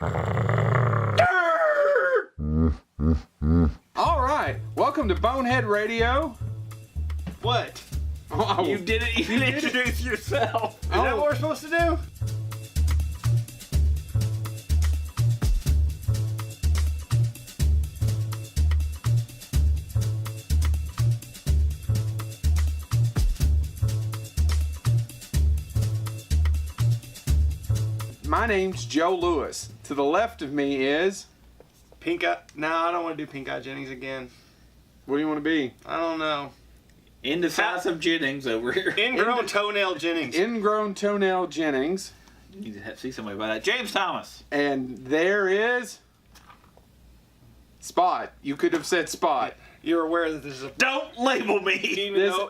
All right, welcome to Bonehead Radio. What? Oh, You did it. You didn't introduce yourself. Is that what we're supposed to do? My name's Joe Lewis. To the left of me is... Pink Eye. No, I don't want to do Pink Eye Jennings again. What do you want to be? I don't know. Indecisive Jennings over here. Ingrown Toenail Jennings. Ingrown Toenail Jennings. You need to see somebody about that. James Thomas. And there is... Spot. You could have said Spot. You're aware that this is a... Don't label me.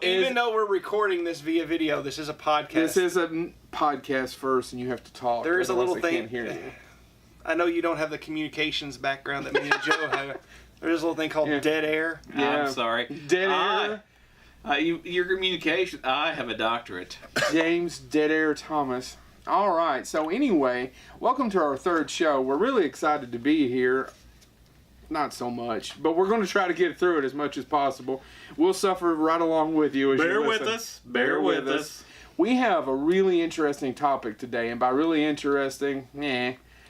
Even though we're recording this via video, this is a podcast. This is a podcast first, and you have to talk. There is a little otherwise they thing. Can't hear you. I know you don't have the communications background that me and Joe have. There's a little thing called dead air. Yeah. I'm sorry. Dead air. Your communication. I have a doctorate. James Dead Air Thomas. All right. So anyway, welcome to our third show. We're really excited to be here. Not so much, but we're going to try to get through it as much as possible. We'll suffer right along with you as Bear you with listen. us. Bear with us. We have a really interesting topic today, and by really interesting,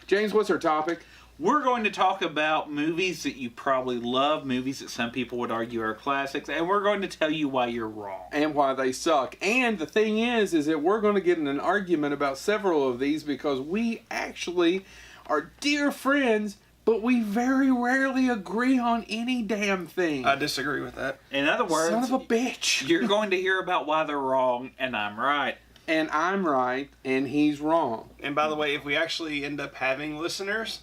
James, what's our topic? We're going to talk about movies that you probably love, movies that some people would argue are classics, and we're going to tell you why you're wrong. And why they suck. And the thing is that we're going to get in an argument about several of these because we actually are dear friends, but we very rarely agree on any damn thing. I disagree with that. In other words, son of a bitch. You're going to hear about why they're wrong, and I'm right. And I'm right, and he's wrong. And by the way, if we actually end up having listeners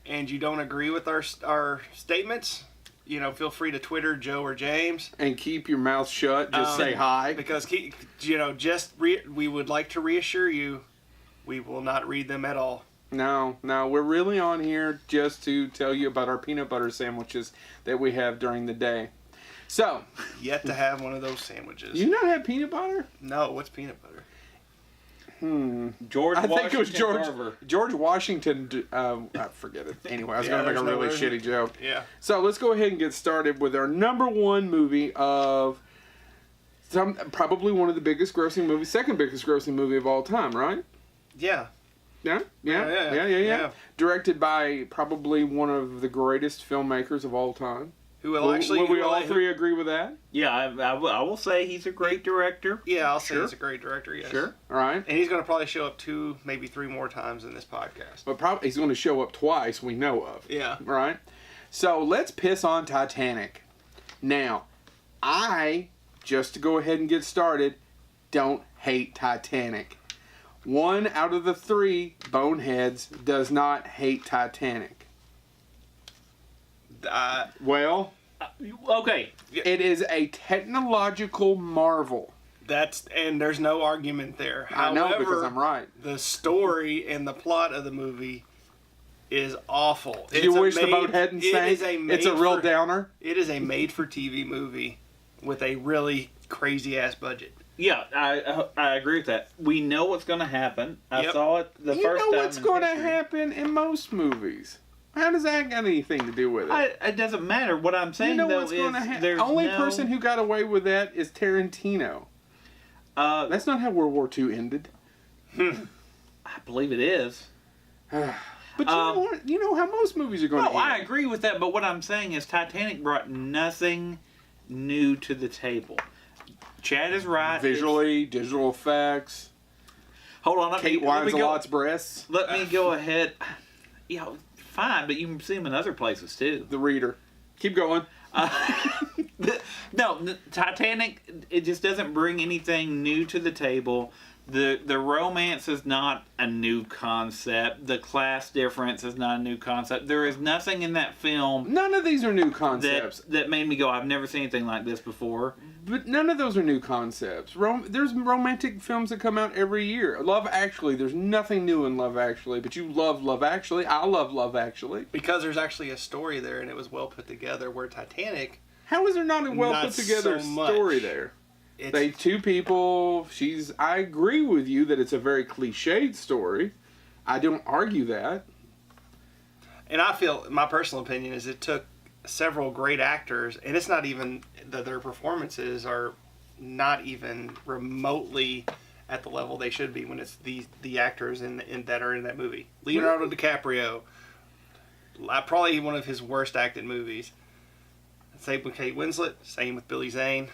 and you don't agree with our statements, feel free to Twitter Joe or James. And keep your mouth shut. Just say hi. Because, we would like to reassure you, we will not read them at all. No, we're really on here just to tell you about our peanut butter sandwiches that we have during the day. So. Yet to have one of those sandwiches. You not have peanut butter? No, what's peanut butter? George I Washington think it was Carver. George Washington. I forget it. Anyway, I was going to make a really shitty joke. Yeah. So let's go ahead and get started with our number one movie of probably one of the biggest grossing movies, second biggest grossing movie of all time, right? Yeah. Yeah. Directed by probably one of the greatest filmmakers of all time. Will we all three agree with that? Yeah, I will say he's a great director. Yeah, I'll say he's a great director, yes. Sure. All right. And he's going to probably show up 2, maybe 3 more times in this podcast. But probably he's going to show up twice, we know of. Yeah. Right? So let's piss on Titanic. Now, just to go ahead and get started, don't hate Titanic. 1 out of the 3 boneheads does not hate Titanic. Okay. It is a technological marvel. And there's no argument there. I know because I'm right. The story and the plot of the movie is awful. Do you wish the boat hadn't sank? It's a real downer. It is a made-for-TV movie with a really crazy-ass budget. Yeah, I agree with that. We know what's going to happen. I saw it the first time. You know what's going to happen in most movies. How does that got anything to do with it? It doesn't matter. What I'm saying, what's going to happen? The only person who got away with that is Tarantino. That's not how World War II ended. I believe it is. But you know how most movies are going to end. No, I agree with that, but what I'm saying is Titanic brought nothing new to the table. Chad is right. Visually, digital effects. Hold on. Kate Winslet's breasts. Let me go ahead. Fine, but you can see them in other places too. The Reader. Keep going. No, Titanic, it just doesn't bring anything new to the table. The romance is not a new concept. The class difference is not a new concept. There is nothing in that film. None of these are new concepts. That made me go, I've never seen anything like this before. But none of those are new concepts. There's romantic films that come out every year. Love Actually, there's nothing new in Love Actually, but you love Love Actually. I love Love Actually. Because there's actually a story there and it was well put together, where Titanic... How is there not a well put together story there? They two people, I agree with you that it's a very cliched story. I don't argue that. And I feel, my personal opinion is it took several great actors, and it's not even that their performances are not even remotely at the level they should be when it's the actors that are in that movie. Leonardo DiCaprio, probably one of his worst acted movies. Same with Kate Winslet. Same with Billy Zane.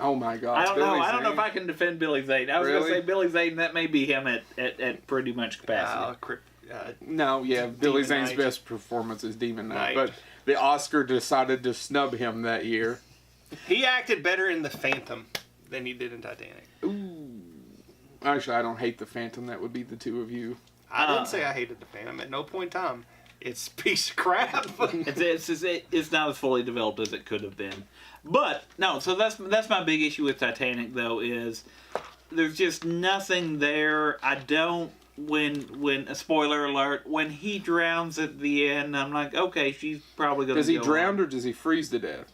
Oh my God! I don't know if I can defend Billy Zane. I was going to say Billy Zane. That may be him at pretty much capacity. Billy Zane's best performance is Demon Knight, but the Oscar decided to snub him that year. He acted better in The Phantom than he did in Titanic. Ooh. Actually, I don't hate The Phantom. That would be the two of you. I didn't say I hated The Phantom at no point in time. It's a piece of crap. It's not as fully developed as it could have been. But no, so that's my big issue with Titanic though, is there's just nothing there. I don't when a spoiler alert, when he drowns at the end, I'm like, okay, she's probably gonna. Does he drown or does he freeze to death?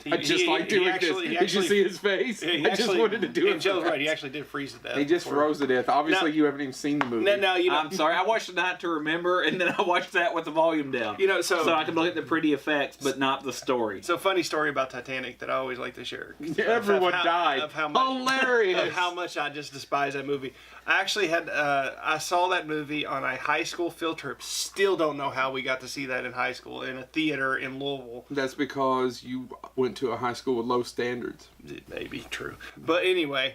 I just like doing this. Did you see his face? I just wanted to do it. Joe's right. He actually did freeze to death. He just froze to death. Obviously, you haven't even seen the movie. No, you know. I'm sorry. I watched The Night to Remember, and then I watched that with the volume down. You know, so I can look at the pretty effects, but not the story. So, funny story about Titanic that I always like to share. Everyone died. Hilarious. Of how much I just despise that movie. I actually had I saw that movie on a high school field trip. Still don't know how we got to see that in high school in a theater in Louisville. That's because you went to a high school with low standards. It may be true, but anyway,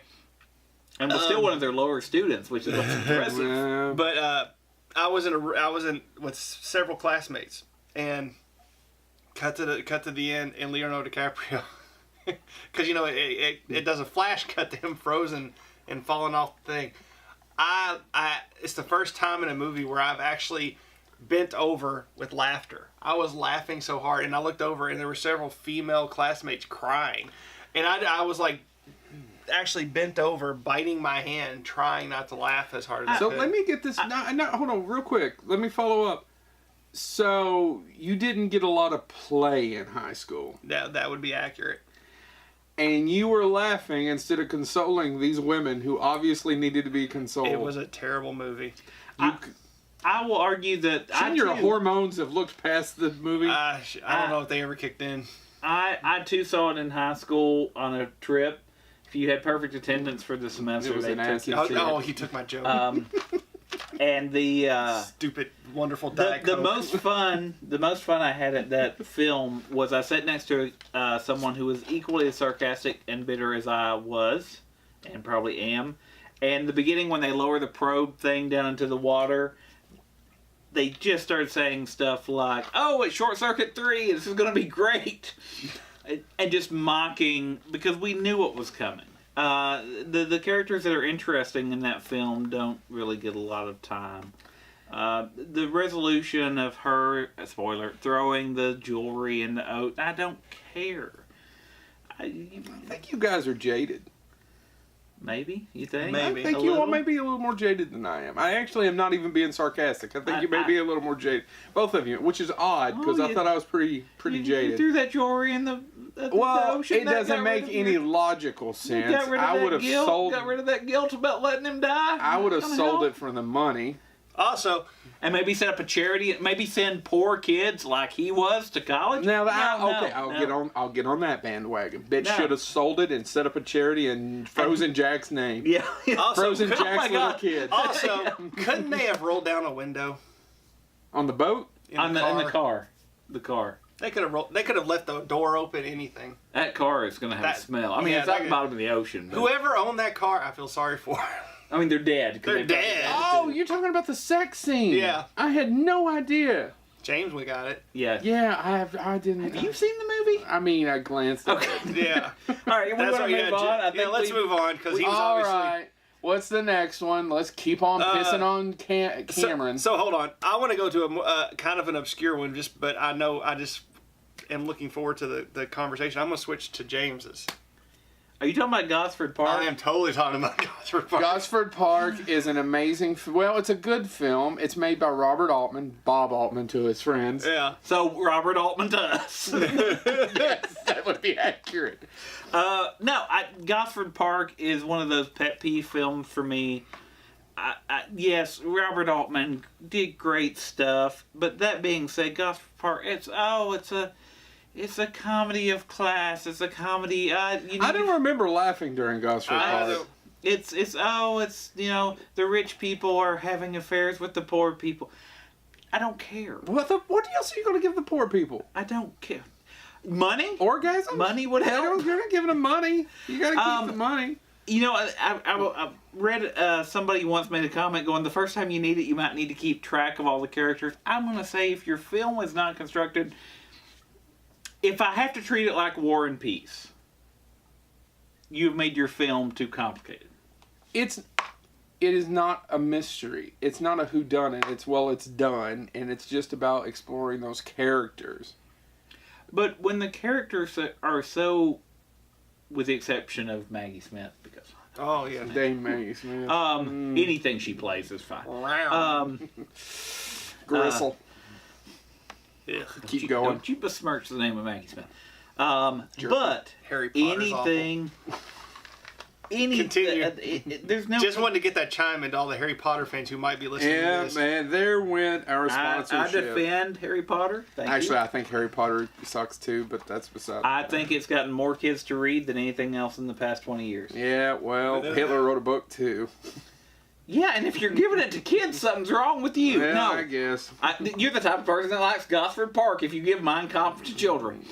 and was still one of their lower students, which is what's impressive. Yeah. But I was in with several classmates, and cut to the end, and Leonardo DiCaprio, because it does a flash cut to him frozen and falling off the thing. It's the first time in a movie where I've actually bent over with laughter. I was laughing so hard, and I looked over, and there were several female classmates crying, and I was like, actually bent over, biting my hand, trying not to laugh as hard as I could. So let me get this. Hold on, real quick. Let me follow up. So you didn't get a lot of play in high school. That would be accurate. And you were laughing instead of consoling these women who obviously needed to be consoled. It was a terrible movie. I will argue that shouldn't your hormones have looked past the movie? I don't know if they ever kicked in. I too saw it in high school on a trip. If you had perfect attendance for the semester, they took you to see it. He took my joke. And the stupid, wonderful Diet Coke. the most fun I had at that film was I sat next to someone who was equally as sarcastic and bitter as I was, and probably am. And the beginning, when they lower the probe thing down into the water, they just started saying stuff like, "Oh, it's Short Circuit 3, this is going to be great," and just mocking because we knew what was coming. The characters that are interesting in that film don't really get a lot of time. The resolution of her, spoiler, throwing the jewelry in the oat, I don't care. I think you guys are jaded. Maybe, you think? Maybe. I think you all may be a little more jaded than I am. I actually am not even being sarcastic. I think you may be a little more jaded. Both of you, which is odd, because I thought I was pretty jaded. You threw that jewelry in the well, ocean. It doesn't make any logical sense. I would have got rid of that guilt about letting him die. I would have sold it for the money. Also, and maybe set up a charity. Maybe send poor kids like he was to college. Now, I'll get on that bandwagon. Bitch should have sold it and set up a charity in Frozen Jack's name. Yeah. Also, Frozen Jack's little kid. Also, couldn't they have rolled down a window on the boat? In the car. The car. They could have left the door open. Anything. That car is going to have a smell. I mean, it's at the bottom of the ocean. But whoever owned that car, I feel sorry for. I mean, they're dead. They're dead. Oh, you're talking about the sex scene. Yeah. I had no idea. James, we got it. Yeah. Yeah, I didn't. Have you seen the movie? I mean, I glanced at it. Yeah. All right, we want to move on. Let's move on, because he was obviously... All right. What's the next one? Let's keep on pissing on Cameron. So hold on. I want to go to a kind of an obscure one, but I know I just am looking forward to the conversation. I'm going to switch to James's. Are you talking about Gosford Park? I am totally talking about Gosford Park. Gosford Park is an amazing... it's a good film. It's made by Robert Altman, Bob Altman to his friends. Yeah. So, Robert Altman to us. Yes, that would be accurate. No, Gosford Park is one of those pet peeve films for me. yes, Robert Altman did great stuff, but that being said, Gosford Park, it's a comedy of class. It's a comedy. I don't remember laughing during Gosford Park. It's the rich people are having affairs with the poor people. I don't care. What else are you going to give the poor people? I don't care. Money? Orgasms? Money would help. You're not giving them money. You got to keep the money. You know, I read somebody once made a comment going, the first time you need it, you might need to keep track of all the characters. I'm going to say if your film is not constructed, if I have to treat it like War and Peace, you've made your film too complicated. It is not a mystery. It's not a whodunit. It's done, and it's just about exploring those characters. But when the characters are so, with the exception of Maggie Smith, because Dame Maggie Smith. Anything she plays is fine. Gristle. Keep going. Don't you besmirch the name of Maggie Smith. But Harry Potter's anything. Continue. There's no. Just wanted to get that chime into all the Harry Potter fans who might be listening to this. Yeah, man, there went our sponsorship. I defend Harry Potter. Actually, I think Harry Potter sucks too, but that's beside. I think it's gotten more kids to read than anything else in the past 20 years. Yeah, well, Hitler wrote a book too. Yeah, and if you're giving it to kids, something's wrong with you. Yeah, no, I guess. You're the type of person that likes Gosford Park if you give Mein Kampf to children.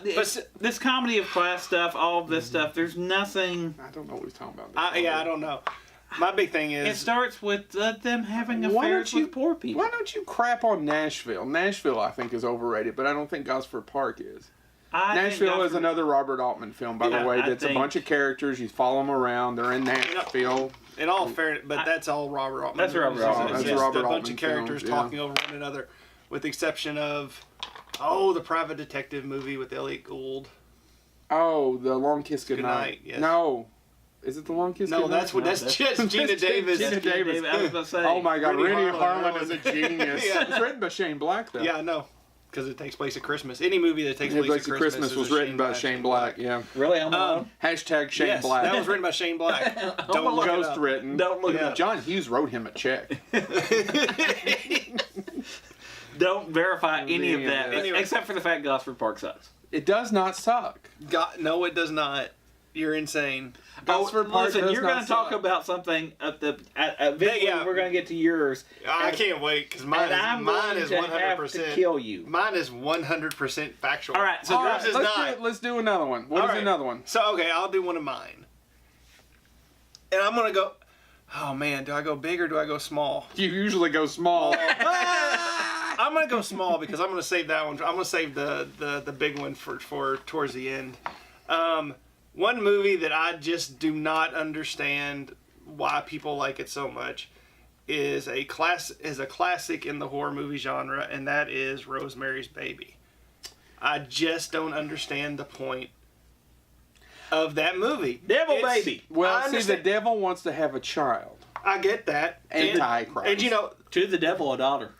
This comedy of class stuff, all of this stuff, there's nothing... I don't know what he's talking about. I don't know. My big thing is... It starts with them having affairs with poor people. Why don't you crap on Nashville? Nashville, I think, is overrated, but I don't think Gosford Park is. Nashville is another Robert Altman film, by the way. It's a bunch of characters. You follow them around. They're in Nashville. In all fairness, but that's all Robert Altman. That's Robert Altman. That's just Robert a bunch Altman of characters films, talking over one another, with the exception of, the private detective movie with Elliot Gould. Oh, The Long Kiss Goodnight. Yes. No. Is it The Long Kiss Goodnight? That's just Gina Davis. Gina Davis. I was about to say. Oh my God, Rennie Harlan Harlan is a genius. It's written by Shane Black, though. Yeah, I know. Because it takes place at Christmas. Any movie that takes place at Christmas was written by Shane Black. Yeah. Really? Hashtag Shane yes, Black. that was written by Shane Black. Don't look it up. Written. Don't look it up. John Hughes wrote him a check. Don't verify any of that, Anyway. except for the fact Gosford Park sucks. It does not suck. No, it does not. You're insane. Gosford Park Listen, does you're not going to talk suck. about something eventually we're going to get to yours. I can't wait because mine is 100%. Kill you. Mine is 100% factual. All right, so yours is not. Let's do another one. What is another one? So I'll do one of mine. And I'm gonna go. Oh man, do I go big or do I go small? You usually go small. I'm gonna go small because I'm gonna save that one. I'm gonna save the big one for towards the end. One movie that I just do not understand why people like it so much is a classic in the horror movie genre, and that is Rosemary's Baby. I just don't understand the point of that movie. Baby. Well, see, the devil wants to have a child. I get that. Antichrist. And To the devil, a daughter.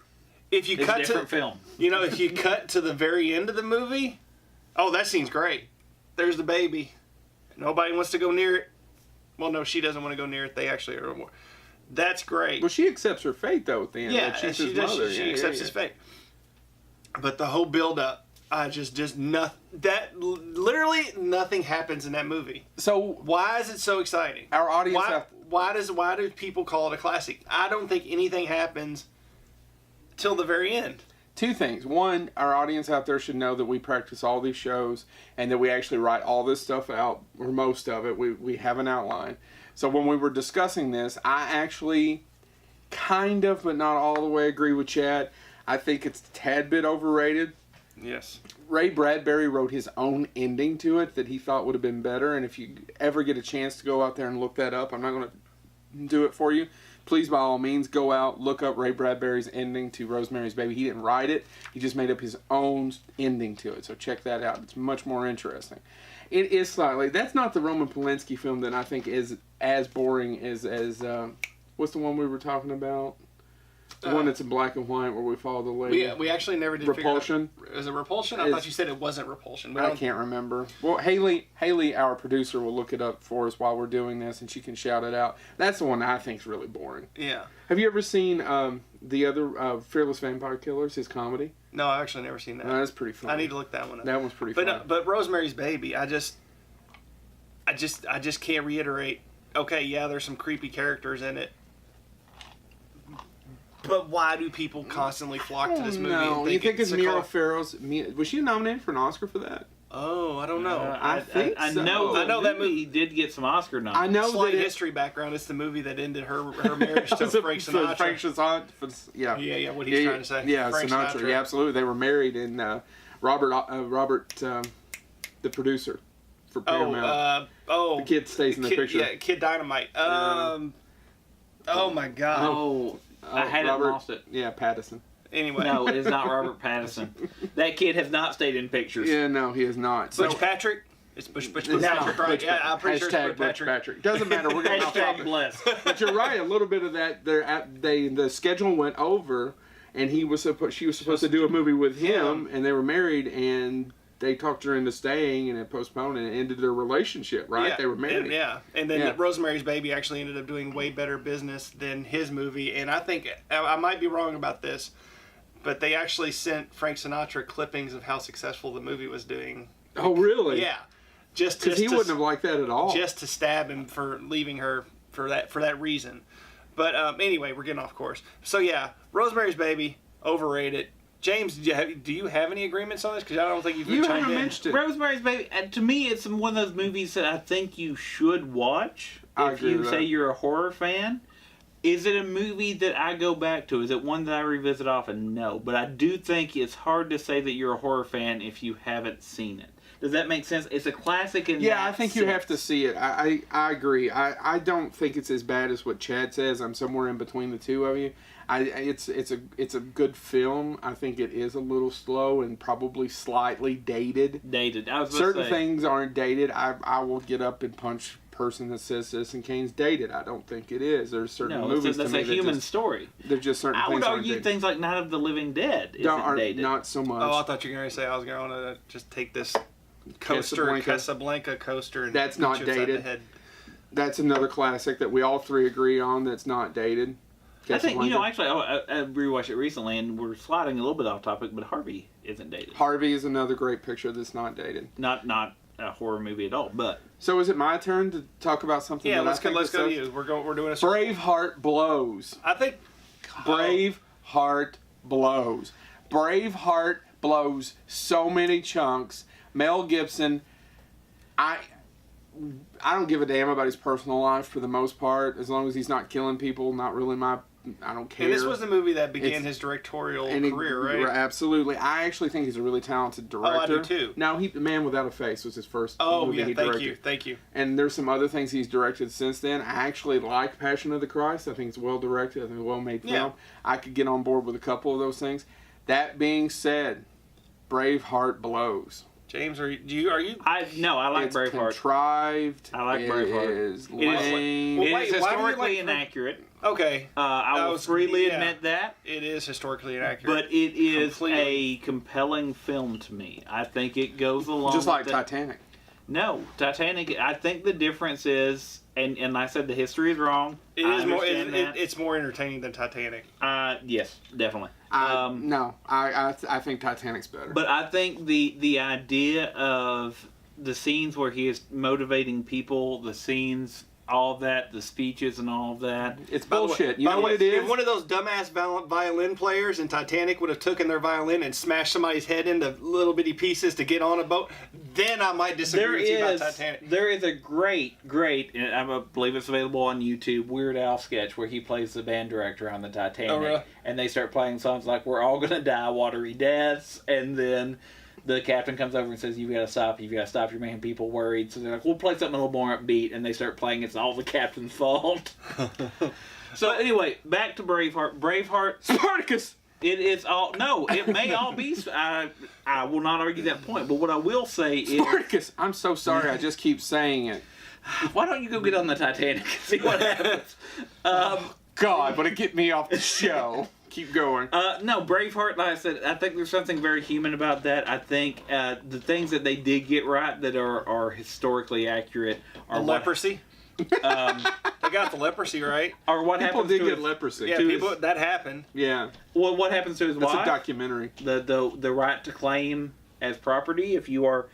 if you It's cut a different film. if you cut to the very end of the movie, that scene's great. There's the baby. Nobody wants to go near it. Well, no, she doesn't want to go near it. They actually are more. That's great. Well, she accepts her fate, though, at the end. Yeah, Like, she's she his does. mother. She accepts his fate. But the whole build-up, literally nothing happens in that movie. So Why is it so exciting? our audience Why do people call it a classic? I don't think anything happens till the very end. two things. One, our audience out there should know that we practice all these shows and that we actually write all this stuff out, or most of it. We have an outline. So when we were discussing this, I actually kind of, but not all the way, agree with Chad. I think it's a tad bit overrated. Yes. Ray Bradbury wrote his own ending to it that he thought would have been better. And if you ever get a chance to go out there and look that up, I'm not going to do it for you. Please, by all means, go out, look up Ray Bradbury's ending to Rosemary's Baby. He didn't write it. He just made up his own ending to it. So check that out. It's much more interesting. It is slightly. That's not the Roman Polanski film that I think is as boring as what's the one we were talking about? The one that's in black and white where we follow the lady. We actually never did Repulsion. Figure out, is it Repulsion? I thought you said it wasn't Repulsion. I can't remember. Well, Haley, our producer, will look it up for us while we're doing this, and she can shout it out. That's the one that I think is really boring. Yeah. Have you ever seen the other Fearless Vampire Killers, his comedy? No, I've actually never seen that. No, that's pretty funny. I need to look that one up. That one's pretty funny. But Rosemary's Baby, I just can't reiterate. Okay, yeah, there's some creepy characters in it. But why do people constantly flock to this movie? No, and you think it's Mira Mira Farrow's? Was she nominated for an Oscar for that? Oh, I don't know. I think I so. know that movie did get some Oscar nods. I know Slight that history background. It's the movie that ended her marriage to Frank Sinatra. Frank Sinatra. Yeah. Yeah. What he's trying to say. Yeah, Frank Sinatra. Yeah, absolutely. They were married, and Robert, the producer for Paramount. The kid stays in the picture. Yeah, Kid Dynamite. Oh my God. I hadn't lost it. Yeah, Pattinson. Anyway. No, it is not Robert Pattinson. That kid has not stayed in pictures. Yeah, no, he is not. Butch Patrick? It's Butch Patrick, right? Yeah, I'm pretty sure it's Butch Patrick. Doesn't matter. We're going to Hashtag blessed. But you're right. A little bit of that. The schedule went over, and she was supposed to do a movie with him, and they were married, and they talked her into staying, and it postponed, and it ended their relationship. Right? Yeah, they were married. And then Rosemary's Baby actually ended up doing way better business than his movie, and I think I might be wrong about this, but they actually sent Frank Sinatra clippings of how successful the movie was doing. Oh, really? Yeah. Just because he wouldn't have liked that at all. Just to stab him for leaving her for that reason. But anyway, we're getting off course. So yeah, Rosemary's Baby, overrated. James, do you have any agreements on this? Because I don't think you've chimed in. Mentioned it. Rosemary's Baby, to me, it's one of those movies that I think you should watch if you say you're a horror fan. Is it a movie that I go back to? Is it one that I revisit often? No. But I do think it's hard to say that you're a horror fan if you haven't seen it. Does that make sense? It's a classic in that I think sense. you have to see it. I agree. I don't think it's as bad as what Chad says. I'm somewhere in between the two of you. It's a good film. I think it is a little slow and probably slightly dated. I was Certain things aren't dated. I will get up and punch person that says Citizen Kane's dated. I don't think it is. There's certain movies that's to me a human story. There's just certain things. I would argue things like Night of the Living Dead isn't dated. Not so much. Oh, I thought you were going to say I was going to just take this Casablanca coaster and that's not dated. That's another classic that we all three agree on. That's not dated. I think actually I rewatched it recently, and we're sliding a little bit off topic, but Harvey isn't dated. Harvey is another great picture that's not dated. Not a horror movie at all, but. So is it my turn to talk about something? Yeah, let's go to you. We're doing a Braveheart blows. I think Braveheart blows. Braveheart blows so many chunks. Mel Gibson, I don't give a damn about his personal life for the most part, as long as he's not killing people. Not really I don't care. And this was the movie that began his directorial career, right? Absolutely. I actually think he's a really talented director. Oh, I do too. Now, The Man Without a Face was his first movie he directed. Thank you. And there's some other things he's directed since then. I actually like Passion of the Christ. I think it's well directed. I think it's a well-made film. Yeah. I could get on board with a couple of those things. That being said, Braveheart blows. James, are you? I like Braveheart. Contrived. I like Braveheart. It is lame. It is historically inaccurate. Okay. I will freely admit that. It is historically inaccurate. But it is a compelling film to me. I think it goes along just like Titanic. No, Titanic, I think the difference is, and like I said, the history is wrong. It's more entertaining than Titanic. Yes, definitely. I think Titanic's better. But I think the idea of the scenes where he is motivating people, the scenes, all of that, the speeches and all of that. It's bullshit. You know what it is? If one of those dumbass violin players in Titanic would have taken their violin and smashed somebody's head into little bitty pieces to get on a boat, then I might disagree with you about Titanic. There is a great, and I believe it's available on YouTube, Weird Al sketch where he plays the band director on the Titanic. Oh, really? And they start playing songs like We're All Gonna Die, Watery Deaths, and then the captain comes over and says, you've got to stop, you're making people worried. So they're like, we'll play something a little more upbeat, and they start playing It's All the Captain's Fault. So anyway, back to Braveheart. Spartacus! It is all, no, it may all be, I will not argue that point, but what I will say is... Spartacus! I'm so sorry, I just keep saying it. Why don't you go get on the Titanic and see what happens? God, but it get me off the show. Keep going. No, Braveheart, like I said, I think there's something very human about that. I think the things that they did get right that are historically accurate are leprosy. They got the leprosy right. Or what People happens did to get his, leprosy. Yeah, people that happened. Yeah. Well, what happens to his That's wife? a documentary. The right to claim as property if you are.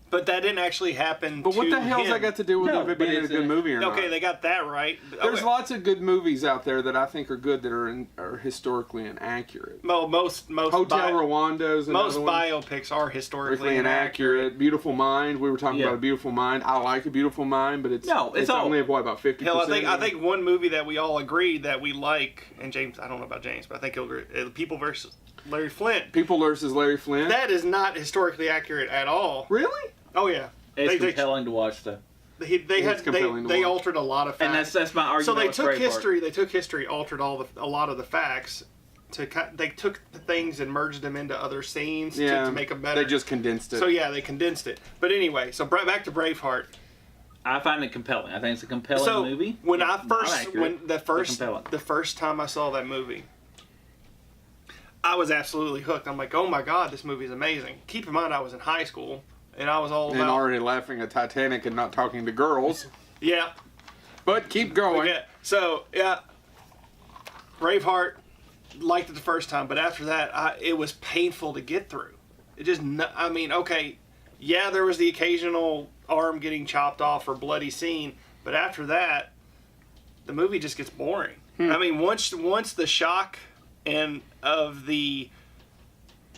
But that didn't actually happen. But what to the hell's him. that got to do with No, it but being a it's good movie or not? Okay, they got that right. There's Okay. lots of good movies out there that I think are good that are historically inaccurate. Well, most Hotel Rwanda is most another one. biopics are historically Historically inaccurate. Beautiful Mind. We were talking Yeah. about A Beautiful Mind. I like A Beautiful Mind, but it's all- only about 50%. Hell, I think one movie that we all agreed that we like, and James, I don't know about James, but I think he'll agree. People versus Larry Flint. People versus Larry Flint. That is not historically accurate at all. Really? Oh yeah, It's compelling to watch, though. they altered a lot of facts. And that's my argument. So they with took Braveheart. history. They took history, altered a lot of the facts. They took the things and merged them into other scenes to make them better. They just condensed it. So yeah, they condensed it. But anyway, so back to Braveheart. I find it compelling. I think it's a compelling movie. When It's I not first, accurate, but compelling. the first time I saw that movie, I was absolutely hooked. I'm like, oh my god, this movie is amazing. Keep in mind, I was in high school, and I was all and about already laughing at Titanic and not talking to girls. yeah. But keep going. Yeah. So yeah, Braveheart, liked it the first time, but after that, it was painful to get through. It just, I mean, okay, yeah, there was the occasional arm getting chopped off or bloody scene, but after that, the movie just gets boring. I mean, once the shock and of the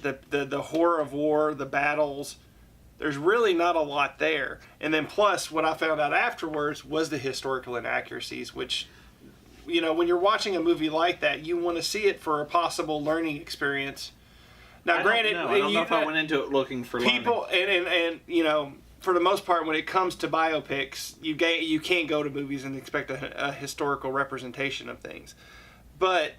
horror of war, the battles, there's really not a lot there. And then plus, what I found out afterwards was the historical inaccuracies, which, you know, when you're watching a movie like that, you want to see it for a possible learning experience. Now, granted, I don't know if I went into it looking for people, and you know, for the most part, when it comes to biopics, you can't go to movies and expect a historical representation of things. But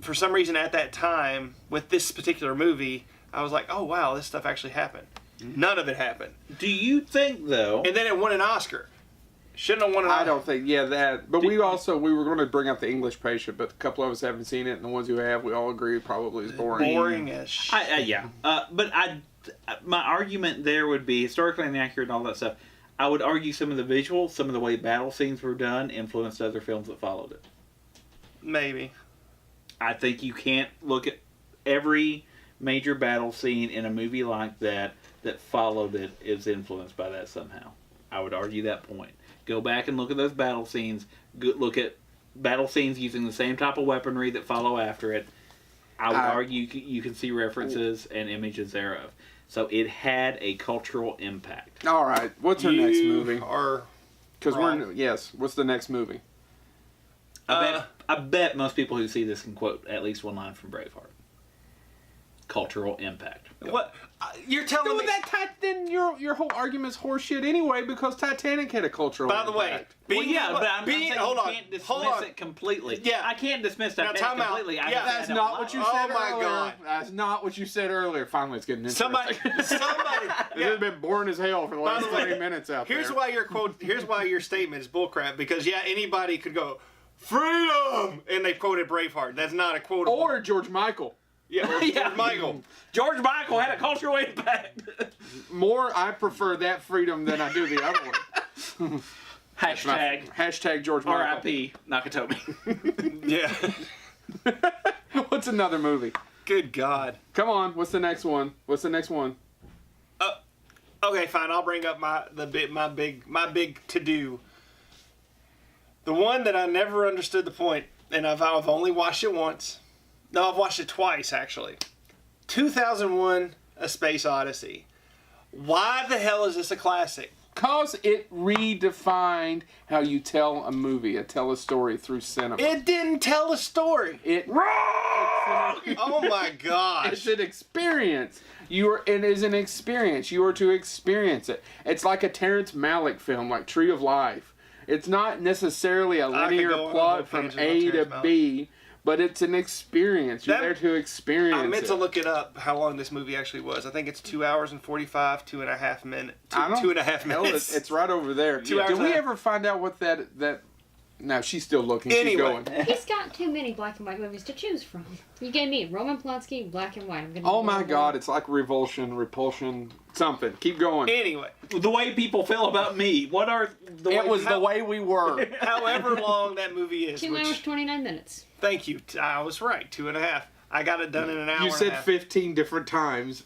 for some reason, at that time, with this particular movie, I was like, oh wow, this stuff actually happened. None of it happened. Do you think, though... And then it won an Oscar. Shouldn't have won an Oscar. I don't think, that. But we were going to bring up The English Patient, but a couple of us haven't seen it, and the ones who have, we all agree probably is boring. Boring as shit. yeah. But my argument there would be historically inaccurate and all that stuff. I would argue some of the visuals, some of the way battle scenes were done, influenced other films that followed it. Maybe. I think you can't look at every major battle scene in a movie like that followed it is influenced by that somehow. I would argue that point. Go back and look at those battle scenes. Look at battle scenes using the same type of weaponry that follow after it. I would argue you can see references and images thereof. So it had a cultural impact. All right. What's our next movie? Because what's the next movie? I bet most people who see this can quote at least one line from Braveheart. Cultural impact. What? You're telling me... Then your whole argument's horseshit anyway, because Titanic had a cultural By the way, impact. But I'm saying hold you on, can't dismiss hold on. it completely. Yeah. I can't dismiss Now, Titanic time out. completely. Yeah, That's not what you said Oh my earlier. God. That's not what you said earlier. Finally, it's getting interesting. Somebody. This has been boring as hell for the By last the way, 20 minutes out there. Here's why your statement is bullcrap. Because anybody could go freedom, and they quoted Braveheart. That's not a quote. Or George Michael. Yeah, or George Michael. George Michael had a cultural impact. I prefer that freedom than I do the other one. Hashtag George Michael. R.I.P. Nakatomi. Yeah. What's another movie? Good God. Come on. What's the next one? Okay, fine. I'll bring up my big to do. The one that I never understood the point, and I've only watched it once. No, I've watched it twice actually. 2001: A Space Odyssey. Why the hell is this a classic? Because it redefined how you tell a movie, tell a story through cinema. It didn't tell a story. Oh my gosh. It's an experience. It is an experience. You are to experience it. It's like a Terrence Malick film, like Tree of Life. It's not necessarily a linear plot from A to B, but it's an experience. You're there to experience it. I meant to look it up, how long this movie actually was. I think it's 2 hours and 45, 2.5 minutes. 2.5 minutes. It's right over there. Did we ever find out what that No, she's still looking. Keep Anyway. going. He's got too many black and white movies to choose from. You gave me Roman Polanski, black and white. I'm gonna Oh go my with God, one. it's like repulsion, something. Keep going. Anyway, The way people feel about me. What are the It way was the way we were. however long that movie is. 2 hours, 29 minutes. Thank you. I was right. 2.5. I got it done in an hour. You and said a half. 15 different times.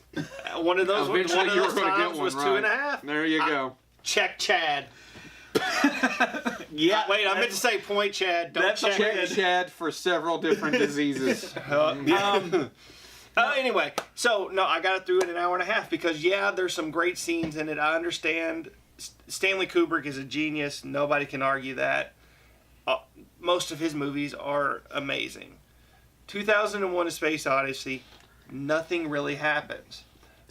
One of those. Eventually, one of you were those going to get times one was right. 2.5. There you go. Check, Chad. Yeah. Wait, I meant to say point, Chad. Don't That's a check. Check Chad for several different diseases. Anyway, so no, I got it through in an hour and a half because there's some great scenes in it. I understand. Stanley Kubrick is a genius. Nobody can argue that. Most of his movies are amazing. 2001: A Space Odyssey. Nothing really happens.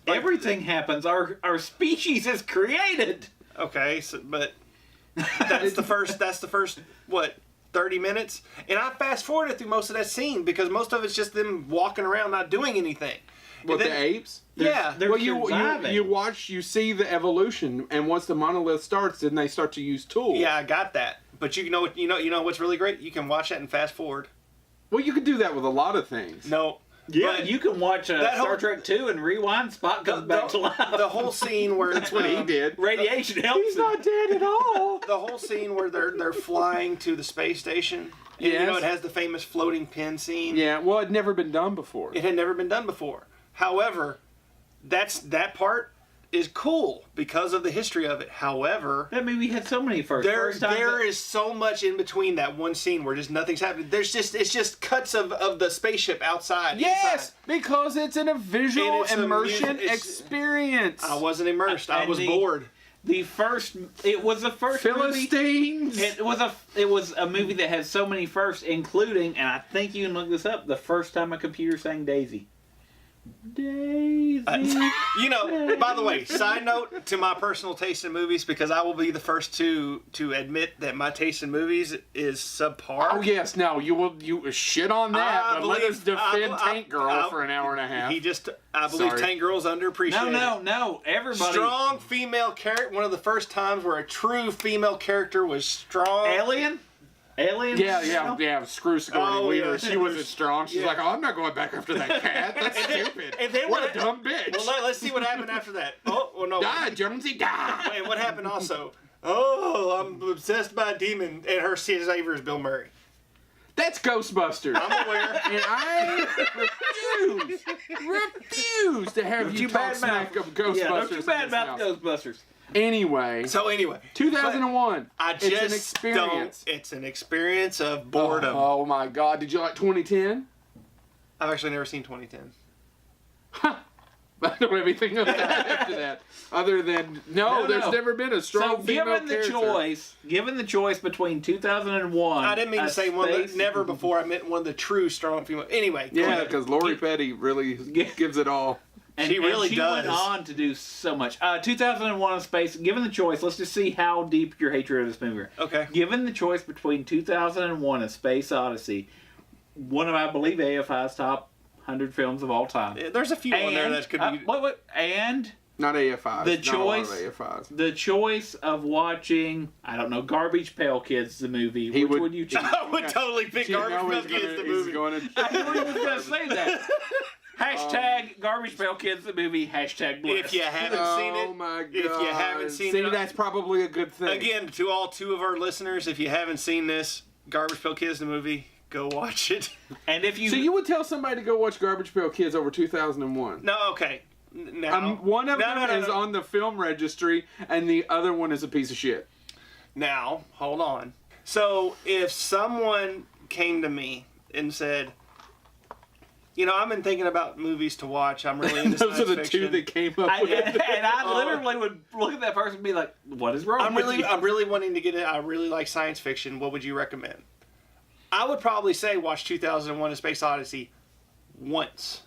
Everything happens. Our species is created. Okay, but that's the first what 30 minutes, and I fast forwarded through most of that scene because most of it's just them walking around not doing anything. With the apes? Yeah. They're Well, surviving. you see the evolution, and once the monolith starts, then they start to use tools. Yeah, I got that. But you know what's really great? You can watch that and fast forward. Well, you could do that with a lot of things. No. Yeah, but you can watch that Star whole- Trek 2 and rewind. Spock comes back to life. The whole scene where That's what he did. Radiation helps. He's him. not dead at all. the whole scene where they're flying to the space station. And, Yes. it has the famous floating pin scene. Yeah, well, it'd never been done before. It had never been done before. However, that part is cool because of the history of it. However, That movie had so many firsts. First time there that- is so much in between that one scene where just nothing's happening. It's just cuts of the spaceship outside. Yes, inside. because it's in a visual And it's a immersion it's- experience. I wasn't immersed. I And was the- bored. It was the first movie. Philistines. It was a movie that had so many firsts, including, and I think you can look this up, the first time a computer sang Daisy. Daisy. By the way, side note to my personal taste in movies, because I will be the first to admit that my taste in movies is subpar. Oh yes, no, you shit on that, I but let us believe- defend I- Tank Girl for an hour and a half. I believe Sorry. Tank Girl's underappreciated. No, everybody. Strong female character. One of the first times where a true female character was strong. Alien? Yeah. Screw Sigourney Oh, Weaver. yeah. She wasn't strong. She's like, oh, I'm not going back after that cat. That's stupid. and then what what- a dumb bitch. Well, let's see what happened after that. Oh, well, no. Die, Jonesy, die. And what happened also? Oh, I'm obsessed by a demon, and her savior is Bill Murray. That's Ghostbusters. I'm aware. And I refuse to have you talk smack of Ghostbusters. Yeah, don't you in bad this about house. Ghostbusters. Anyway, So anyway, 2001. I just it's an experience. It's an experience of boredom. Oh my God! Did you like 2010? I've actually never seen 2010. I don't have anything else to add after that, other than no, there's never been a strong So female given the choice between 2001, I didn't mean to say one. Space- Never before. I meant one of the true strong female. Anyway, go Yeah, ahead. because Lori Petty really gives it all. And, She really and she does. went on to do so much. 2001: A Space. Given the choice, let's just see how deep your hatred of this movie is. Okay. Given the choice between 2001: A Space Odyssey, one of I believe AFI's top 100 films of all time, There's a few on there that could be. and Not AFIs. The not a lot of choice- AFIs. the choice of watching, I don't know, Garbage Pail Kids the movie. He Which would- would you choose? I would totally pick You know Garbage Pail Kids the movie. I knew he was going to say that. Hashtag Garbage Pail Kids the movie. Hashtag blessed. If you haven't seen it, Oh my God! if you haven't seen See, it, that's probably a good thing. again, to all two of our listeners, if you haven't seen this, Garbage Pail Kids the movie, go watch it. And if you, So you would tell somebody to go watch Garbage Pail Kids over 2001? No, okay. Now, One of no, them no, no, is no. on the film registry, and the other one is a piece of shit. Now, hold on. So, if someone came to me and said, I've been thinking about movies to watch. I'm really into Those are science the fiction. two that came up I, with it. and I literally would look at that person and be like, "What is wrong I'm with really, you?" I'm really wanting to get it. I really like science fiction. What would you recommend? I would probably say watch 2001: A Space Odyssey once.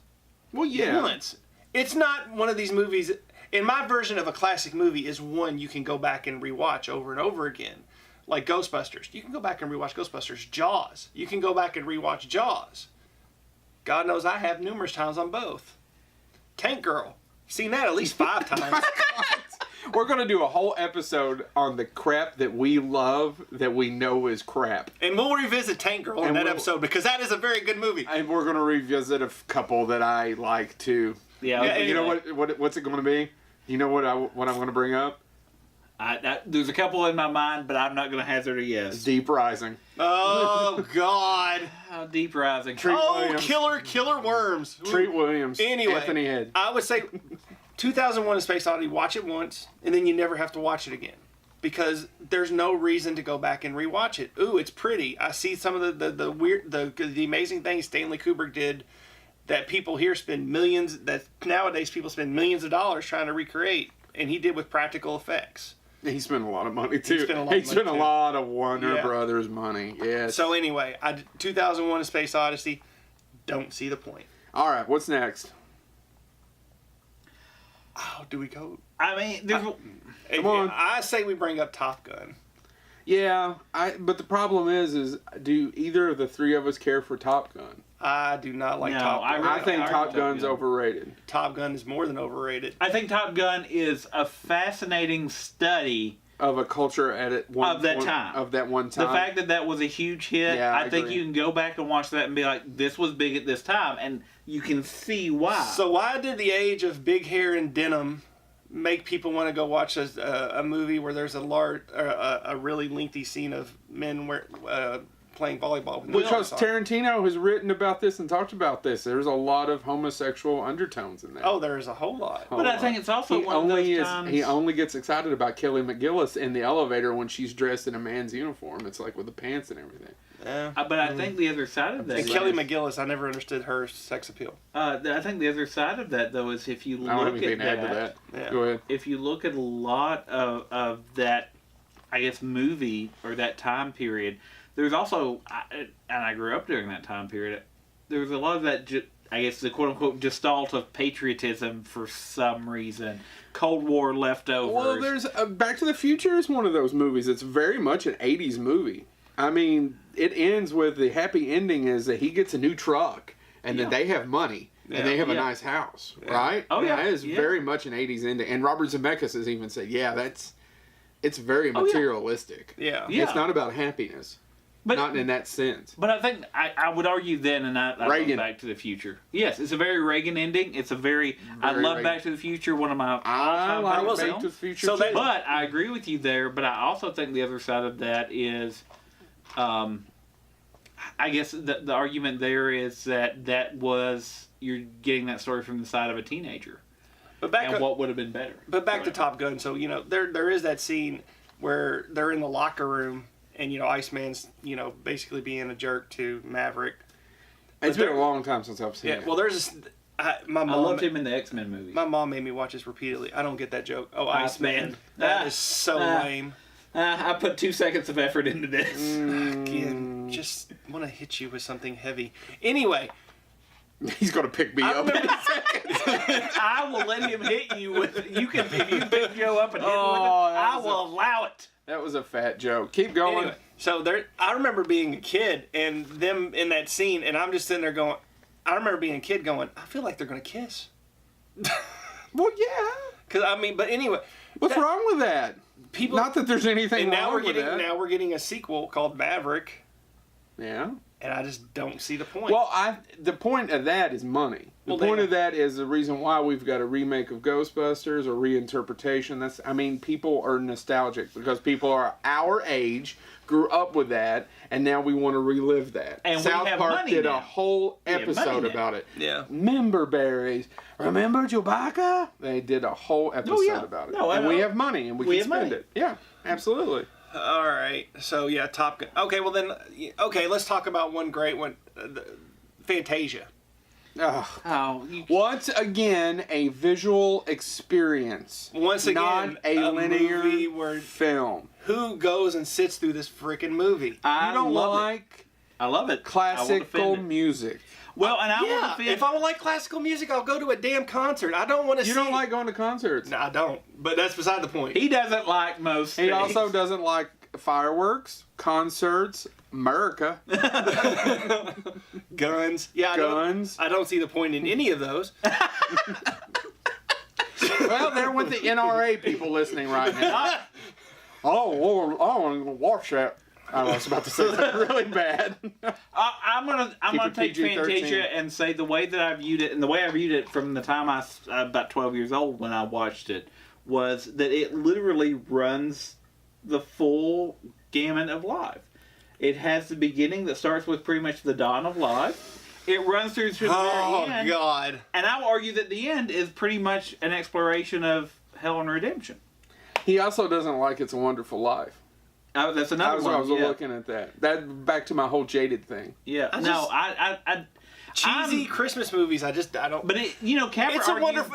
Well, yeah. Once. It's not one of these movies. In my version of a classic movie is one you can go back and rewatch over and over again, like Ghostbusters. You can go back and rewatch Ghostbusters. Jaws. You can go back and rewatch Jaws. God knows I have numerous times on both. Tank Girl. Seen that at least 5 times. We're going to do a whole episode on the crap that we love that we know is crap. And we'll revisit Tank Girl in that episode because that is a very good movie. And we're going to revisit a couple that I like too. Yeah, You know what's it going to be? You know what I'm going to bring up? There's a couple in my mind, but I'm not going to hazard a yes. Deep Rising. Oh, God. Deep Rising. Williams. Killer Worms. Treat Williams. Anyway, Anthony Head. I would say 2001: A Space Odyssey. Watch it once, and then you never have to watch it again because there's no reason to go back and rewatch it. Ooh, it's pretty. I see some of the weird, the amazing things Stanley Kubrick did that people here spend millions. That nowadays people spend millions of dollars trying to recreate, and he did with practical effects. He spent a lot of money too. He spent a too. lot of Warner Brothers money. Yes. So anyway, 2001: A Space Odyssey. Don't see the point. All right, what's next? Oh, do we go? I mean, there's... Come on. I say we bring up Top Gun. Yeah, but the problem is do either of the three of us care for Top Gun? I do not like No, Top Gun. I think Top Gun's overrated. Top Gun is more than overrated. I think Top Gun is a fascinating study Of a culture of that time. The fact that was a huge hit, Yeah, I think agree. you can go back and watch that and be like, this was big at this time, and you can see why. So why did the age of big hair and denim make people want to go watch a movie where there's a really lengthy scene of men playing volleyball? With Because on? Tarantino has written about this and talked about this. There's a lot of homosexual undertones in that. Oh, there is a whole lot. But I think it's also one of those times... He only gets excited about Kelly McGillis in the elevator when she's dressed in a man's uniform. It's like with the pants and everything. Yeah. But I think the other side of that... And Kelly McGillis, I never understood her sex appeal. I think the other side of that, though, is if you I don't look have anything at to add to that. Yeah. Go ahead. if you look at a lot of that, I guess, movie or that time period, there's also, and I grew up during that time period, there was a lot of that, I guess, the quote-unquote gestalt of patriotism for some reason. Cold War leftovers. Well, there's Back to the Future is one of those movies. It's very much an 80s movie. I mean, it ends with the happy ending is that he gets a new truck and then they have money. And they have a nice house, right? Oh, yeah. That is very much an 80s ending. And Robert Zemeckis has even said, it's very materialistic. Yeah. It's not about happiness. But, not in that sense. But I think I would argue then, and I love Back to the Future. Yes, it's a very Reagan ending. It's a very I love Reagan. Back to the Future, one of my I all-time like favorite Back films. to the Future So too. that- But I agree with you there. But I also think the other side of that is, I guess the argument there is that was you're getting that story from the side of a teenager, But back and what would have been better. But back to Top Gun. So, there is that scene where they're in the locker room and, Iceman's, basically being a jerk to Maverick. It's been a long time since I've seen Yeah, it. well, there's this... My I mom, loved him in the X-Men movies. My mom made me watch this repeatedly. I don't get that joke. Oh, Iceman. Iceman. That is so lame. I put 2 seconds of effort into this. Again, just want to hit you with something heavy. Anyway, He's going to pick me up. I will let him hit you with. If you pick Joe up and hit him with it, that I was will allow it. That was a fat joke. Keep going. anyway, so I remember being a kid and them in that scene, and I'm just sitting there going, I remember being a kid going, I feel like they're going to kiss. Well, yeah. But anyway. What's wrong with that? People, Not that there's anything and wrong with that. now we're getting a sequel called Maverick, Yeah. and I just don't see the point. Well, the point of that is money. The point of that is the reason why we've got a remake of Ghostbusters or reinterpretation. People are nostalgic because people are our age, grew up with that, and now we want to relive that. And South we have Park money did now. a whole We have episode money now. about it. Yeah. Member berries. Remember Chewbacca? They did a whole episode about it. No, I and we know. have money and we We can have spend money. it. Yeah, absolutely. All right. So, yeah, Top Gun. Okay, well then, let's talk about one great one, Fantasia. Ugh. Oh, Once again, a visual experience. Once again, not a linear movie where film. who goes and sits through this freaking movie? You don't like I love it. I will classical defend it. music. Well, and I will Yeah, defend. if I would like classical music, I'll go to a damn concert. I don't want to see... You don't like going to concerts. No, I don't. But that's beside the point. He doesn't like most He things. also doesn't like fireworks, concerts, America, Guns. Yeah, guns. I don't see the point in any of those. Well, they're with the NRA people listening right now. Oh, Lord, I want to watch that. I was about to say something really bad. I'm gonna take PG-13. Fantasia and say the way that I viewed it, and the way I viewed it from the time I was about 12 years old when I watched it, was that it literally runs the full gamut of life. It has the beginning that starts with pretty much the dawn of life. It runs through to the very end. Oh, God. And I will argue that the end is pretty much an exploration of hell and redemption. He also doesn't like It's a Wonderful Life. That's another one. I was looking at that. That back to my whole jaded thing. Yeah. I Cheesy Christmas movies, I don't. But Capra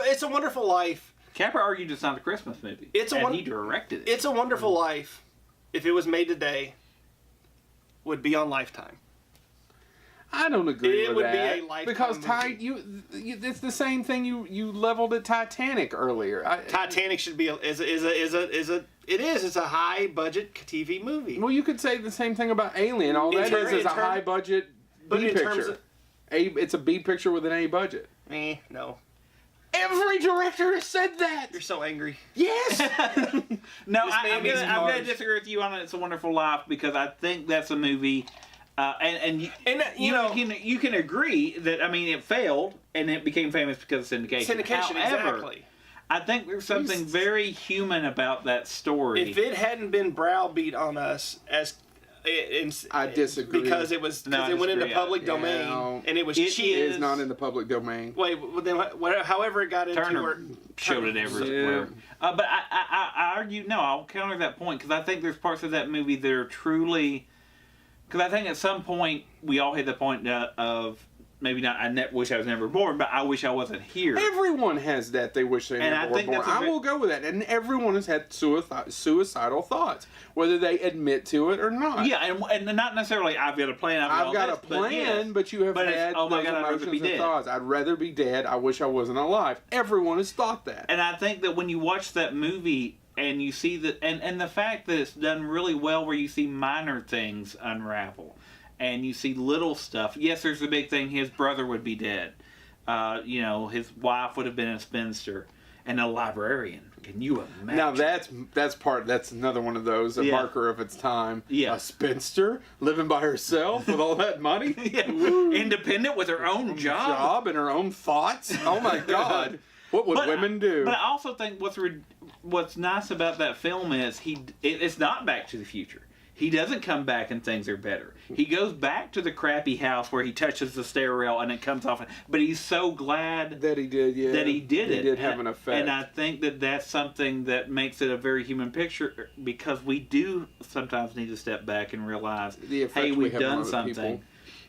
It's a Wonderful Life. Capra argued it's not a Christmas movie. He directed it. It's a Wonderful Life. If it was made today, would be on Lifetime. I don't agree with that. It would be a Lifetime because movie. it's the same thing you leveled at Titanic earlier. Titanic should be it's a high budget TV movie. Well, you could say the same thing about Alien. All that is a high budget B picture. It's a B picture with an A budget. No. Every director has said that. You're so angry. Yes. No, I'm gonna disagree with you on It's a Wonderful Life because I think that's a movie. You can agree that it failed and it became famous because of syndication. However, exactly. I think there's something very human about that story. If it hadn't been browbeat on us I disagree because it went into public domain and it was cheap. It is not in the public domain. Wait, then however it got into Turner showed it everywhere. But I argue I'll counter that point because I think there's parts of that movie that are truly. Because I think at some point we all hit the point of maybe not. I wish I was never born, but I wish I wasn't here. Everyone has that. They wish they never were born. I will go with that. And everyone has had suicidal thoughts, whether they admit to it or not. Yeah, and not necessarily. I've got a plan. I've got a plan, but you have had those emotions and thoughts. I'd rather be dead. I wish I wasn't alive. Everyone has thought that. And I think that when you watch that movie. And you see that, and the fact that it's done really well, where you see minor things unravel, and you see little stuff. Yes, there's the big thing: his brother would be dead. His wife would have been a spinster, and a librarian. Can you imagine? Now that's another one of those, a marker of its time. Yeah, a spinster living by herself with all that money, independent with her own job and her own thoughts. Oh my God. What would women do? But I also think what's nice about that film is it's not Back to the Future. He doesn't come back and things are better. He goes back to the crappy house where he touches the stair rail and it comes off. But he's so glad that he did. Yeah, that he did it. It did have an effect. And I think that that's something that makes it a very human picture because we do sometimes need to step back and realize, hey, we've done something. People.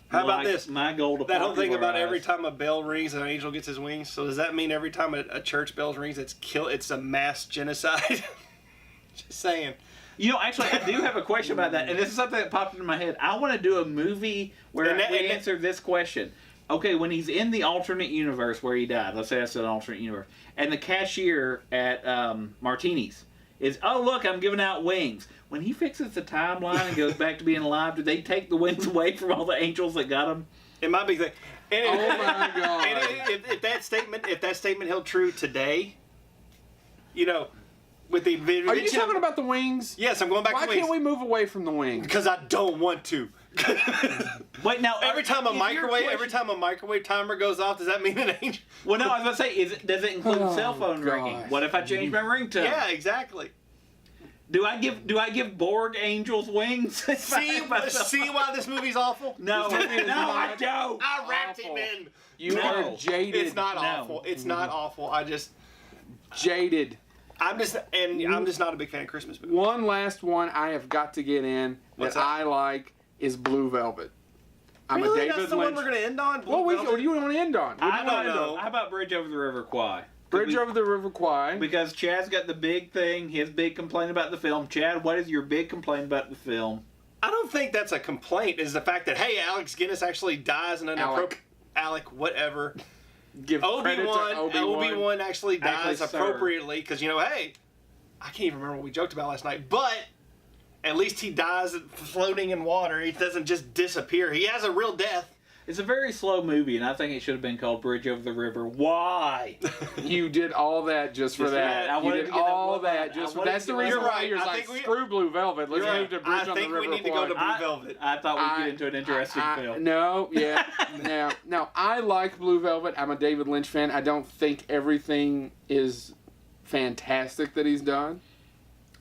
How about this? My goal to that whole thing about every time a bell rings, an angel gets his wings. So does that mean every time a church bell rings, it's a mass genocide? Just saying. Actually, I do have a question about that, and this is something that popped into my head. I want to do a movie where we answer this question. Okay, when he's in the alternate universe where he died, let's say that's an alternate universe, and the cashier at Martini's is, oh, look, I'm giving out wings. When he fixes the timeline and goes back to being alive, do they take the wings away from all the angels that got him? It might be the. Oh my God! And if that statement held true today, with the Are you talking about the wings? Yes, I'm going back to the wings. Why can't we move away from the wings? Because I don't want to. Wait, now every time a microwave timer goes off, does that mean an angel? Well, no, I was going to say, does it include cell phone ringing? What if I change my ringtone? Yeah, exactly. Do I give Borg angels wings? See why this movie's awful? No, I don't. I wrapped him in. You are jaded. It's not awful. It's not awful. Jaded. I'm just not a big fan of Christmas movies. One last one I have got to get in I like is Blue Velvet. I'm a David That's the Lynch. one we're going to end on? What do you want to end on? I don't know. How about Bridge Over the River Kwai? Bridge Over the River Kwai. Because Chad's got the big thing, his big complaint about the film. Chad, what is your big complaint about the film? I don't think that's a complaint. Is the fact that, hey, Alex Guinness actually dies in an appropriate... Alec, whatever. Give credit to Obi-Wan. Obi-Wan actually dies appropriately because, hey, I can't even remember what we joked about last night, but at least he dies floating in water. He doesn't just disappear. He has a real death. It's a very slow movie, and I think it should have been called Bridge Over the River. Why? You did all that just for that. I You wanted did to get all that that just for I wanted that's to the get reason You're why right. you're I like, think we- screw Blue Velvet. Let's move to Bridge on the think River. we need to go to Kwai. Blue Velvet. I thought we'd get into an interesting film. No, yeah. No, I like Blue Velvet. I'm a David Lynch fan. I don't think everything is fantastic that he's done,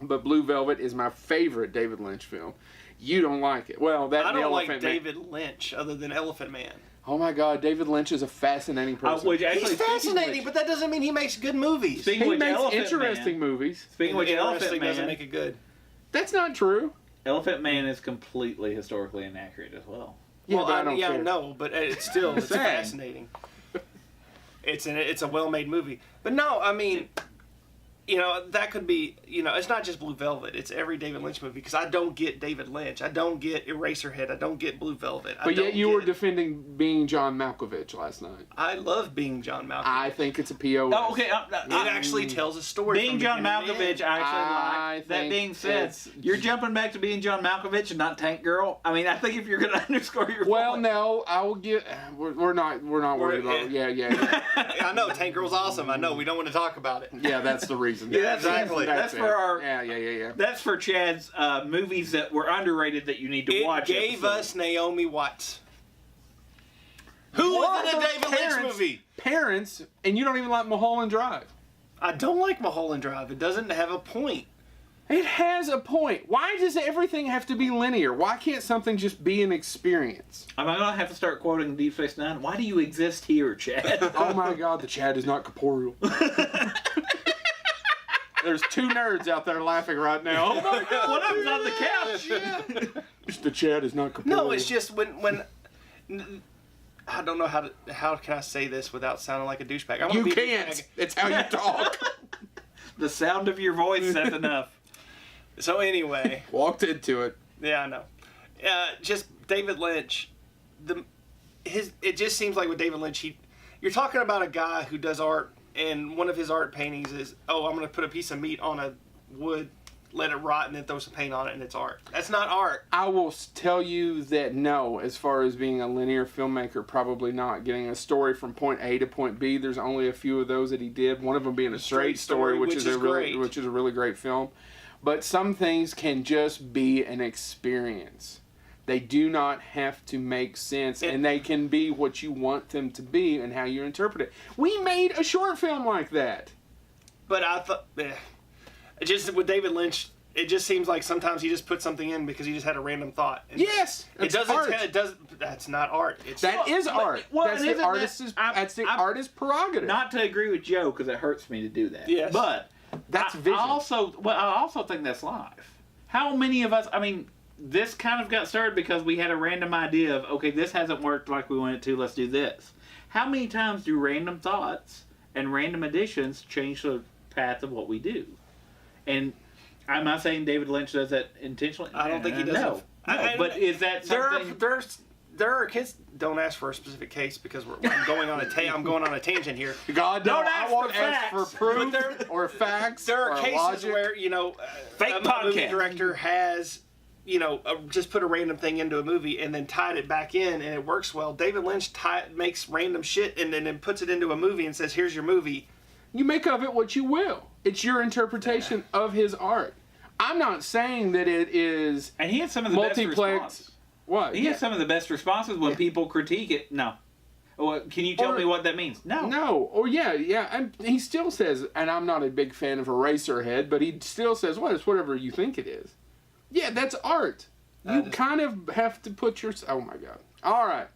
but Blue Velvet is my favorite David Lynch film. You don't like it. Well, that I and don't like Elephant Man. David Lynch other than Elephant Man. Oh my God, David Lynch is a fascinating person. Which actually, He's speaking of fascinating, which- but that doesn't mean he makes good movies. Speaking He of which, makes Elephant interesting Man, movies. Speaking of which, Elephant Interesting doesn't Man, make it good. That's not true. Elephant Man is completely historically inaccurate as well. Yeah, well, but I don't care. no, but it's still it's Saying. fascinating. It's a well-made movie, but no, I mean, that could be, it's not just Blue Velvet. It's every David Lynch movie because I don't get David Lynch. I don't get Eraserhead. I don't get Blue Velvet. But yet you were defending Being John Malkovich last night. I love Being John Malkovich. I think it's a POS. Oh, okay. It actually tells a story. Being from John beginning to Malkovich, end. I actually I like. That think being said, it's- you're jumping back to Being John Malkovich and not Tank Girl. I mean, I think if you're going to underscore your Well, point, no, I will get. We're not worried about. Yeah. I know Tank Girl's awesome. I know we don't want to talk about it. Yeah, that's the reason. Yeah, exactly. That's it. for our- Yeah. That's for Chad's movies that were underrated that you need to It watch. gave episode. us Naomi Watts. Who What was in a are David Lynch parents- movie? Parents, and you don't even like Mulholland Drive. I don't like Mulholland Drive. It doesn't have a point. It has a point. Why does everything have to be linear? Why can't something just be an experience? Am I going to have to start quoting Deep Space Nine? Why do you exist here, Chad? Oh my God, the Chad is not corporeal. There's two nerds out there laughing right now. Oh my God, One of them's on the couch. the Chad is not corporeal. No, it's just when I don't know how can I say this without sounding like a douchebag. I wanna You be a can't. douchebag. It's how you talk. The sound of your voice, that's enough. So anyway, Walked into it. yeah, I know. Just David Lynch. It just seems like with David Lynch, you're talking about a guy who does art, and one of his art paintings is, I'm going to put a piece of meat on a wood, let it rot, and then throw some paint on it, and it's art. That's not art. I will tell you that no, as far as being a linear filmmaker, probably not. Getting a story from point A to point B, there's only a few of those that he did. One of them being a straight story, which is a really great film. But some things can just be an experience. They do not have to make sense, and they can be what you want them to be and how you interpret it. We made a short film like that. But I thought, just with David Lynch, it just seems like sometimes he just put something in because he just had a random thought. And Yes, it it's doesn't. art. That's not art. It's That is art. well, That's and the isn't artist's. that- That's the I'm- artist's prerogative. Not to agree with Joe, because it hurts me to do that. Yes. But That's I vision. I also think that's life. How many of us, I mean, this kind of got started because we had a random idea of, okay, this hasn't worked like we wanted to, let's do this. How many times do random thoughts and random additions change the path of what we do? And I'm not saying David Lynch does that intentionally. I don't think he does. No, but is that something... There are kids. Don't ask for a specific case because I'm going on a tangent here. God, no, Don't I ask won't for ask for facts. proof But or facts. There are or cases logic. where Fake a movie podcast. director has just put a random thing into a movie and then tied it back in and it works well. David Lynch makes random shit and then puts it into a movie and says, "Here's your movie." You make of it what you will. It's your interpretation of his art. I'm not saying that it is And he had some of the best multiplex. responses. What? He has some of the best responses when people critique it. No. Well, can you tell me what that means? No. No. Or yeah. And he still says, and I'm not a big fan of Eraserhead, but he still says, well, it's whatever you think it is. Yeah, that's art. You kind of have to put your... Oh, my God. All right.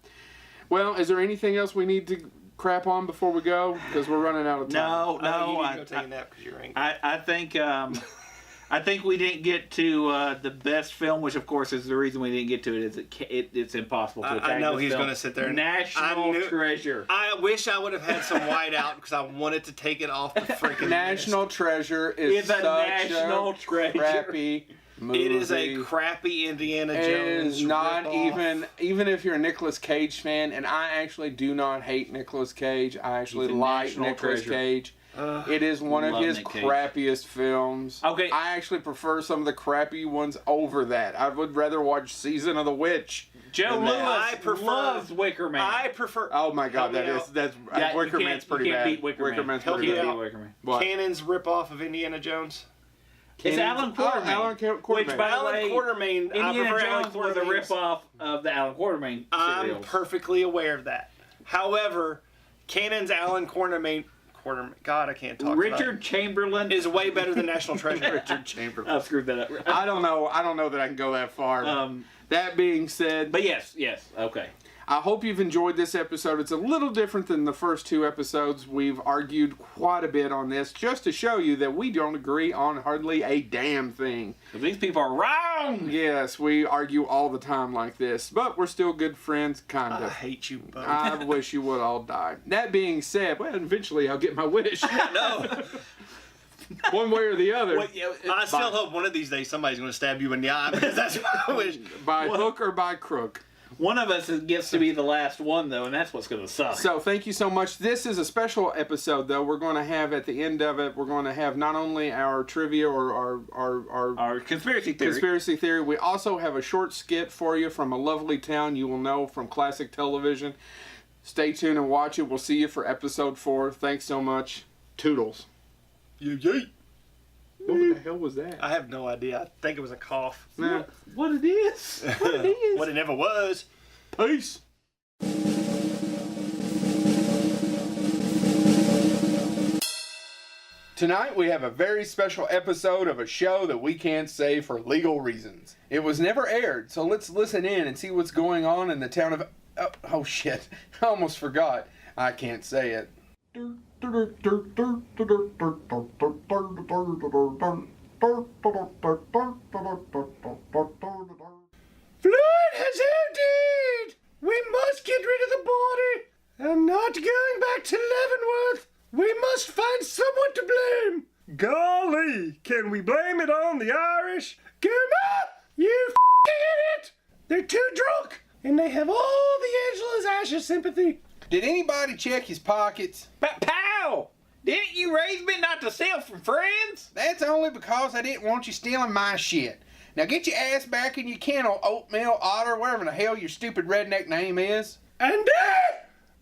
Well, is there anything else we need to crap on before we go? Because we're running out of time. You need to go take a nap because you're angry. I think we didn't get to the best film, which of course is the reason we didn't get to it. Is it's impossible to attack. I know this he's film. going to sit there. And National Treasure. I wish I would have had some white out because I wanted to take it off the freaking National list. Treasure is It's a such national treasure. crappy movie. It is a crappy Indiana It Jones. is not ripoff. even if you're a Nicolas Cage fan, and I actually do not hate Nicolas Cage. I actually He's a like national Nicolas treasure. Cage. It is one of love his Nick Cage. crappiest films. Okay. I actually prefer some of the crappy ones over that. I would rather watch Season of the Witch. Joe than Lewis that. loves Wicker Man. I prefer. Oh my god, Help me out. that's Yeah, Wicker you Man's can't- pretty you can't bad. beat Wicker Man. Man's Help pretty me bad. out. Wicker Man. What? Cannon's ripoff of Indiana Jones. It's Alan Quartermain. Alan Quartermain. Which, by the Alan way, Quartermain. I Indiana prefer Alan Jones was a Quartermain's- ripoff of the Alan Quartermain I'm serials. perfectly aware of that. However, Cannon's Alan Quartermain. God, I can't talk. Richard Chamberlain tonight, is way better than National Treasure. Richard Chamberlain. I screwed that up. I don't know that I can go that far. That being said, But yes, okay. I hope you've enjoyed this episode. It's a little different than the first two episodes. We've argued quite a bit on this just to show you that we don't agree on hardly a damn thing. These people are wrong. Yes, we argue all the time like this, but we're still good friends, kind I of. hate you both. I wish you would all die. That being said, well, eventually I'll get my wish. No. One way or the other. I still hope one of these days somebody's going to stab you in the eye because that's what I wish. By hook or by crook. One of us gets to be the last one, though, and that's what's going to suck. So thank you so much. This is a special episode, though. We're going to have at the end of it, we're going to have not only our trivia or Our conspiracy theory. conspiracy theory. We also have a short skit for you from a lovely town you will know from classic television. Stay tuned and watch it. We'll see you for episode 4. Thanks so much. Toodles. Yeet. What the hell was that? I have no idea. I think it was a cough. Nah. What it is? What it is? What it never was. Peace. Tonight we have a very special episode of a show that we can't say for legal reasons. It was never aired, so let's listen in and see what's going on in the town of... Oh shit, I almost forgot. I can't say it. Flood has emptied! We must get rid of the body! I'm not going back to Leavenworth! We must find someone to blame! Golly, can we blame it on the Irish? Come on, you f***ing idiot! They're too drunk, and they have all the Angela's Ashes sympathy. Did anybody check his pockets? Pal! Didn't you raise me not to steal from friends? That's only because I didn't want you stealing my shit. Now get your ass back in your kennel, Oatmeal Otter, whatever the hell your stupid redneck name is. And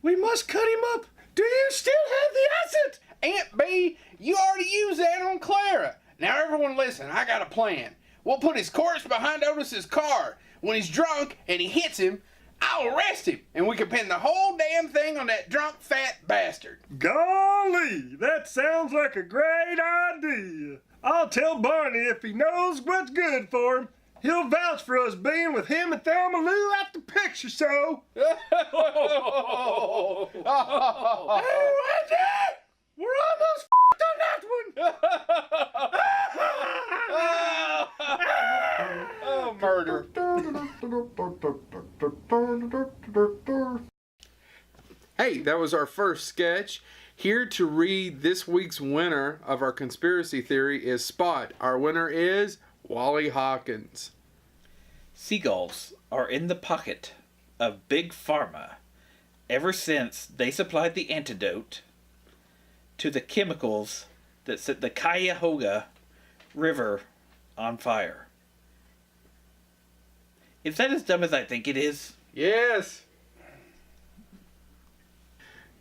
we must cut him up. Do you still have the asset? Aunt B, you already used that on Clara. Now everyone listen, I got a plan. We'll put his corpse behind Otis's car. When he's drunk and he hits him, I'll arrest him, and we can pin the whole damn thing on that drunk fat bastard. Golly, that sounds like a great idea. I'll tell Barney if he knows what's good for him. He'll vouch for us being with him and Thelma Lou at the picture show. Hey, Wendy! We're almost f***ed on that one! Oh, murder. Hey, that was our first sketch. Here to read this week's winner of our conspiracy theory is Spot. Our winner is Wally Hawkins. Seagulls are in the pocket of Big Pharma ever since they supplied the antidote to the chemicals that set the Cuyahoga River on fire. Is that as dumb as I think it is? Yes.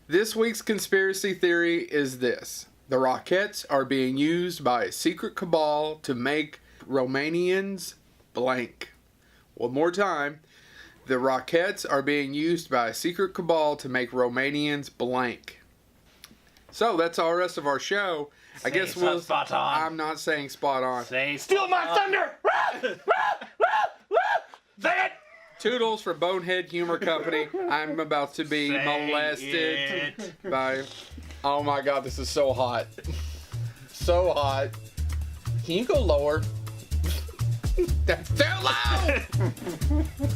This week's conspiracy theory is this. The Rockettes are being used by a secret cabal to make Romanians blank. One more time. The Rockettes are being used by a secret cabal to make Romanians blank. So that's all the rest of our show. I guess we'll... spot on. I'm not saying spot on. Steal my thunder! Say it! Toodles for Bonehead Humor Company. I'm about to be molested by... Oh my god, this is so hot. So hot. Can you go lower? That's too loud!